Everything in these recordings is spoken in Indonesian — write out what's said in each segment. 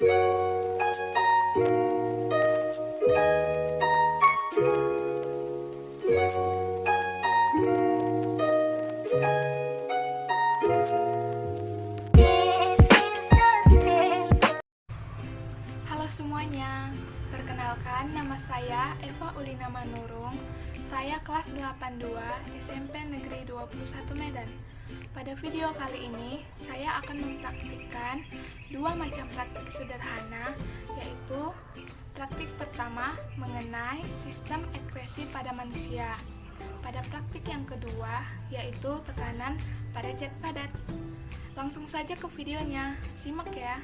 Halo semuanya, perkenalkan nama saya Eva Ulina Manurung. Saya kelas 82 SMP Negeri 21 Medan. Pada video kali ini, saya akan mempraktikkan dua macam praktik sederhana, yaitu praktik pertama mengenai sistem ekskresi pada manusia. Pada praktik yang kedua, yaitu tekanan pada zat padat. Langsung saja ke videonya, simak ya.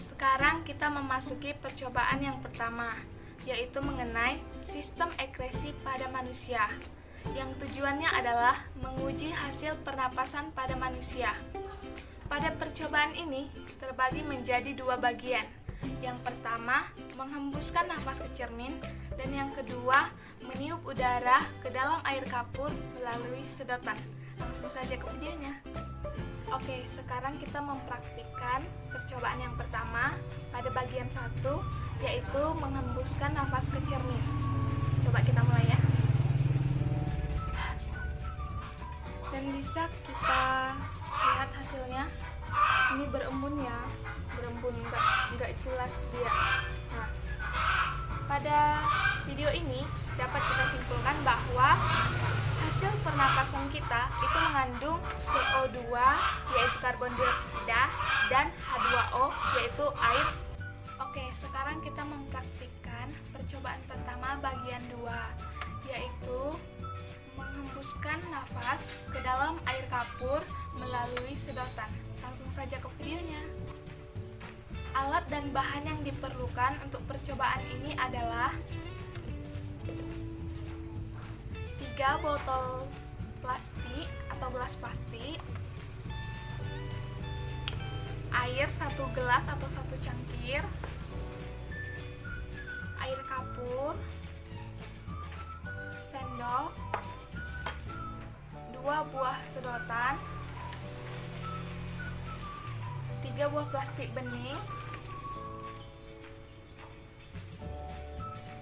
Sekarang kita memasuki percobaan yang pertama, yaitu mengenai sistem ekskresi pada manusia, yang tujuannya adalah menguji hasil pernapasan pada manusia. Pada percobaan ini terbagi menjadi dua bagian. Yang pertama, menghembuskan nafas ke cermin, dan yang kedua, meniup udara ke dalam air kapur melalui sedotan. Langsung saja ke videonya. Oke, sekarang kita mempraktikkan percobaan yang pertama pada bagian 1, yaitu menghembuskan nafas ke cermin. Coba kita mulai ya. Dan bisa kita lihat hasilnya. Ini berembun ya, berembun, nggak jelas dia. Nah, pada video ini dapat kita simpulkan bahwa hasil pernapasan kita itu mengandung CO2 yaitu karbon dioksida dan H2O yaitu air. Oke, sekarang kita mempraktikkan percobaan pertama bagian 2, yaitu menghembuskan nafas ke dalam air kapur melalui sedotan. Langsung saja ke videonya. Alat dan bahan yang diperlukan untuk percobaan ini adalah 3 botol plastik atau gelas plastik, air 1 gelas atau 1 cangkir, air kapur, sendok, 2 buah sedotan, 3 buah plastik bening,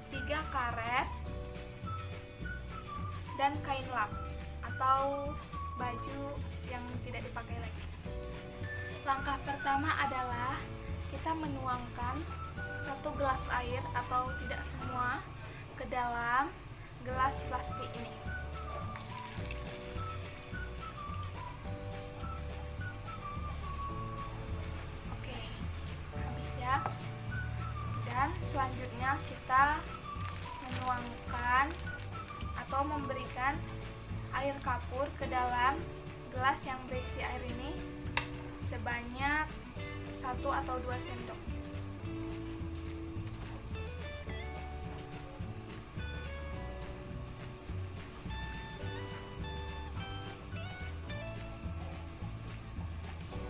3 karet, dan kain lap atau baju yang tidak dipakai lagi. Langkah pertama adalah kita menuangkan 1 gelas air atau tidak semua ke dalam gelas plastik ini. Oke, habis ya. Dan selanjutnya kita menuangkan atau memberikan air kapur ke dalam gelas yang berisi air ini sebanyak 1 atau 2 sendok.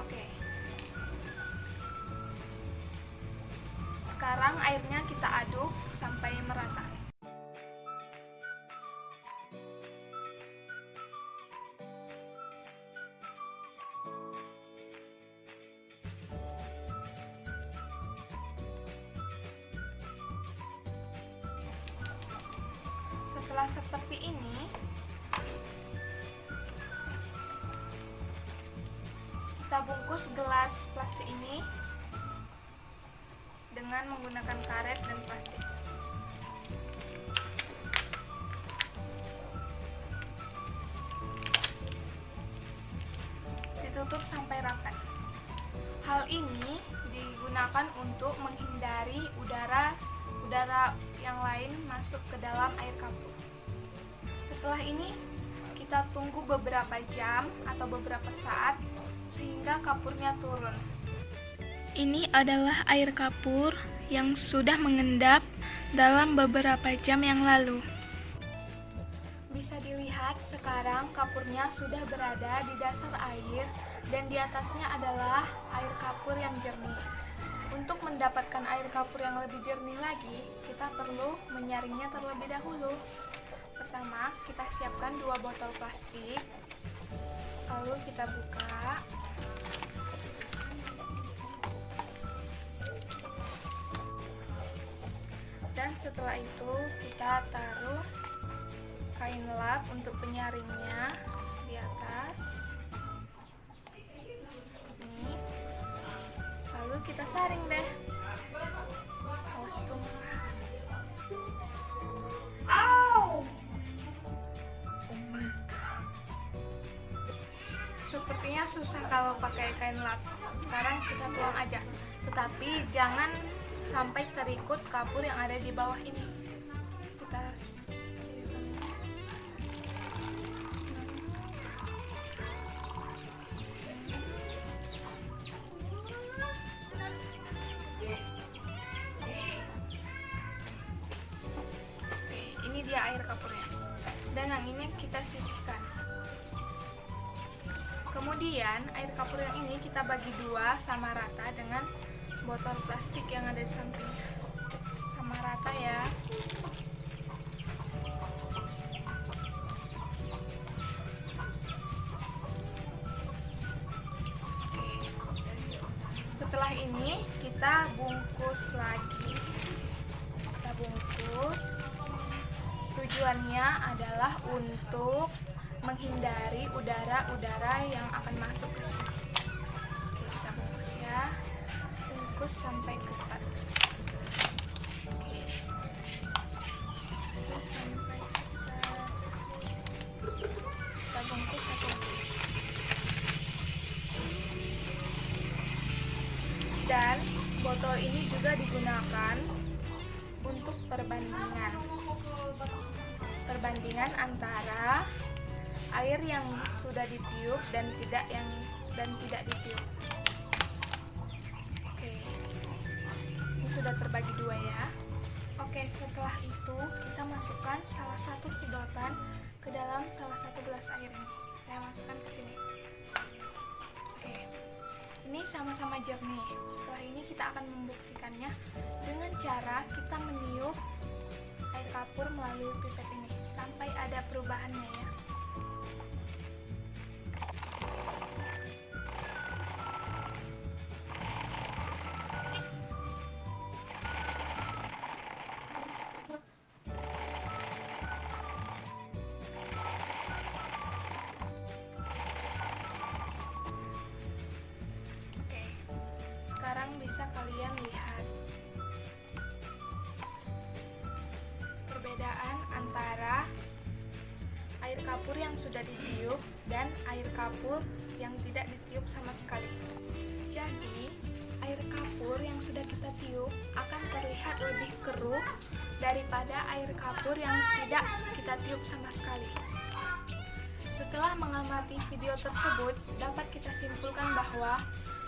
Oke. Sekarang airnya kita aduk sampai merata. Setelah seperti ini, kita bungkus gelas plastik ini dengan menggunakan karet dan plastik. Ditutup sampai rapat. Hal ini digunakan untuk menghindari udara yang lain masuk ke dalam air kapur. Setelah ini kita tunggu beberapa jam atau beberapa saat sehingga kapurnya turun. Ini adalah air kapur yang sudah mengendap dalam beberapa jam yang lalu. Bisa dilihat sekarang kapurnya sudah berada di dasar air dan di atasnya adalah air kapur yang jernih. Untuk mendapatkan air kapur yang lebih jernih lagi, kita perlu menyaringnya terlebih dahulu. Pertama, kita siapkan 2 botol plastik, lalu kita buka. Setelah itu kita taruh kain lap untuk penyaringnya di atas ini, lalu kita saring deh. Awas tuh. Sepertinya susah kalau pakai kain lap. Sekarang kita tuang aja, tetapi jangan sampai terikut kapur yang ada di bawah ini. Kita ini dia air kapurnya, dan yang ini kita sisihkan. Kemudian air kapur yang ini kita bagi dua sama rata dengan botol plastik yang ada di sampingnya, sama rata ya. Oke. Setelah ini kita bungkus lagi. Kita bungkus. Tujuannya adalah untuk menghindari udara-udara yang akan masuk ke sini. Oke, kita bungkus ya. Bungkus sampai ketat. Oke. Bungkus sampai ketat. Kita bungkus satu. Dan botol ini juga digunakan untuk perbandingan antara air yang sudah ditiup dan tidak ditiup. Oke, ini sudah terbagi dua ya. Oke, setelah itu kita masukkan salah satu sedotan ke dalam salah satu gelas air ini. Saya masukkan ke sini. Oke, ini sama-sama jernih. Setelah ini kita akan membuktikannya dengan cara kita meniup air kapur melalui pipet ini sampai ada perubahannya ya. Sekarang bisa kalian lihat perbedaan antara air kapur yang sudah ditiup dan air kapur yang tidak ditiup sama sekali. Jadi, air kapur yang sudah kita tiup akan terlihat lebih keruh daripada air kapur yang tidak kita tiup sama sekali. Setelah mengamati video tersebut, dapat kita simpulkan bahwa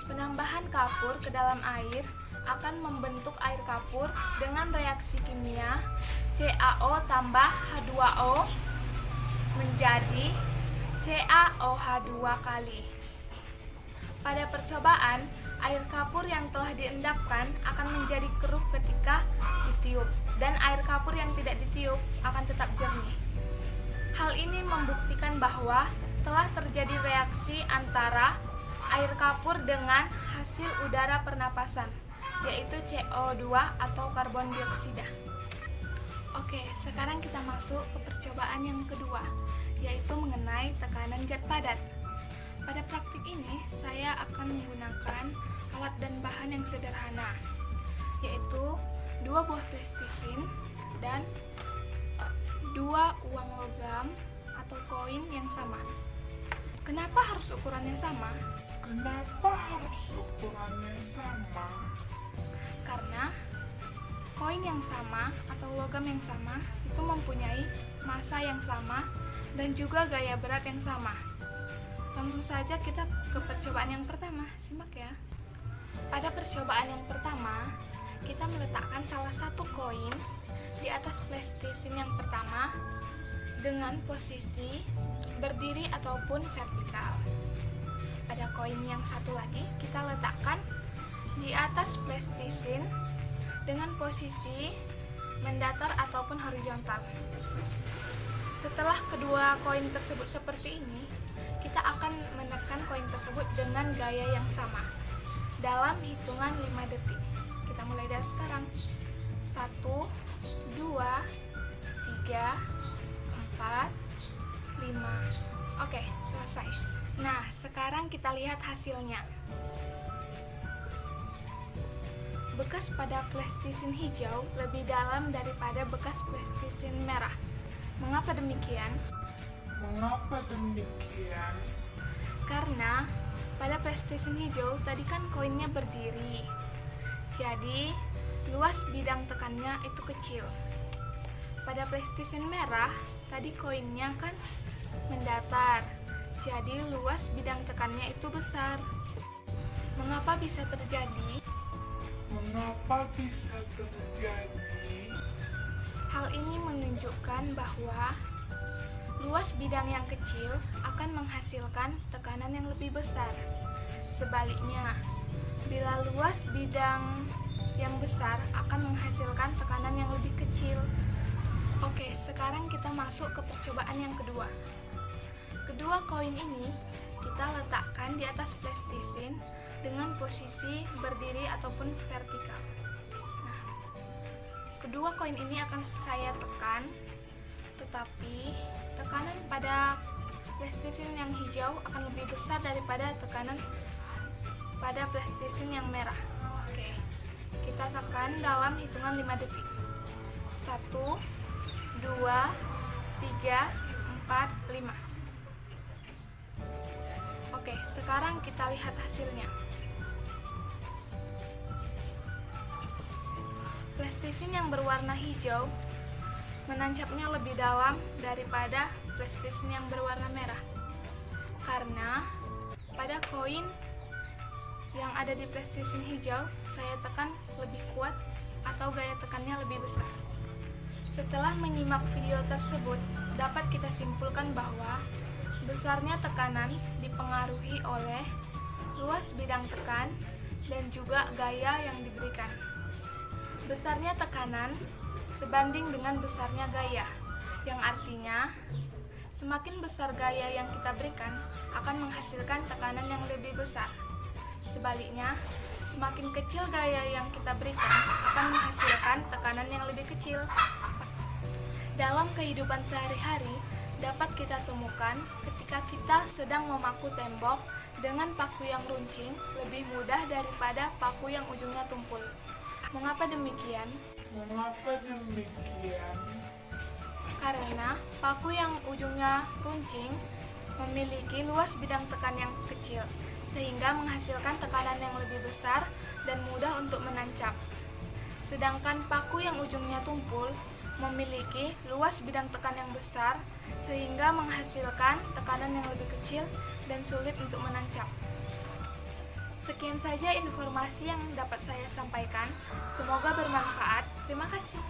penambahan kapur ke dalam air akan membentuk air kapur dengan reaksi kimia CaO tambah H2O menjadi CaOH2 kali. Pada percobaan, air kapur yang telah diendapkan akan menjadi keruh ketika ditiup, dan air kapur yang tidak ditiup akan tetap jernih. Hal ini membuktikan bahwa telah terjadi reaksi antara air kapur dengan hasil udara pernapasan, yaitu CO2 atau karbon dioksida. Oke, sekarang kita masuk ke percobaan yang kedua, yaitu mengenai tekanan zat padat. Pada praktik ini, saya akan menggunakan alat dan bahan yang sederhana, yaitu 2 buah plastisin dan 2 uang logam atau koin yang sama. Kenapa harus ukurannya sama? Karena koin yang sama atau logam yang sama itu mempunyai massa yang sama dan juga gaya berat yang sama. Langsung saja kita ke percobaan yang pertama. Simak ya. Pada percobaan yang pertama, kita meletakkan salah satu koin di atas plastisin yang pertama dengan posisi berdiri ataupun vertikal. Pada koin yang satu lagi, kita letakkan di atas plastisin dengan posisi mendatar ataupun horizontal. Setelah kedua koin tersebut seperti ini, kita akan menekan koin tersebut dengan gaya yang sama dalam hitungan 5 detik. Kita mulai dari sekarang. 1, 2, 3, 4, 5. Oke, selesai. Nah, sekarang kita lihat hasilnya. Bekas pada plastisine hijau lebih dalam daripada bekas plastisine merah. Mengapa demikian? Karena pada plastisine hijau tadi kan koinnya berdiri. Jadi, luas bidang tekannya itu kecil. Pada plastisine merah, tadi koinnya kan mendatar. Jadi, luas bidang tekannya itu besar. Mengapa bisa terjadi? Hal ini menunjukkan bahwa luas bidang yang kecil akan menghasilkan tekanan yang lebih besar. Sebaliknya, bila luas bidang yang besar akan menghasilkan tekanan yang lebih kecil. Oke, sekarang kita masuk ke percobaan yang kedua. Kedua koin ini kita letakkan di atas plastisine dengan posisi berdiri ataupun vertikal. Nah, kedua koin ini akan saya tekan, tetapi tekanan pada plastisine yang hijau akan lebih besar daripada tekanan pada plastisine yang merah. Oke, kita tekan dalam hitungan 5 detik. 1, 2, 3, 4, 5. Oke, sekarang kita lihat hasilnya. Plastisine yang berwarna hijau menancapnya lebih dalam daripada plastisine yang berwarna merah. Karena pada koin yang ada di plastisine hijau, saya tekan lebih kuat atau gaya tekannya lebih besar. Setelah menyimak video tersebut, dapat kita simpulkan bahwa besarnya tekanan dipengaruhi oleh luas bidang tekan dan juga gaya yang diberikan. Besarnya tekanan sebanding dengan besarnya gaya, yang artinya semakin besar gaya yang kita berikan akan menghasilkan tekanan yang lebih besar. Sebaliknya, semakin kecil gaya yang kita berikan akan menghasilkan tekanan yang lebih kecil. Dalam kehidupan sehari-hari, dapat kita temukan ketika kita sedang memaku tembok dengan paku yang runcing lebih mudah daripada paku yang ujungnya tumpul. Mengapa demikian? Karena paku yang ujungnya runcing memiliki luas bidang tekan yang kecil, sehingga menghasilkan tekanan yang lebih besar dan mudah untuk menancap. Sedangkan paku yang ujungnya tumpul memiliki luas bidang tekan yang besar, sehingga menghasilkan tekanan yang lebih kecil dan sulit untuk menancap. Sekian saja informasi yang dapat saya sampaikan. Semoga bermanfaat. Terima kasih.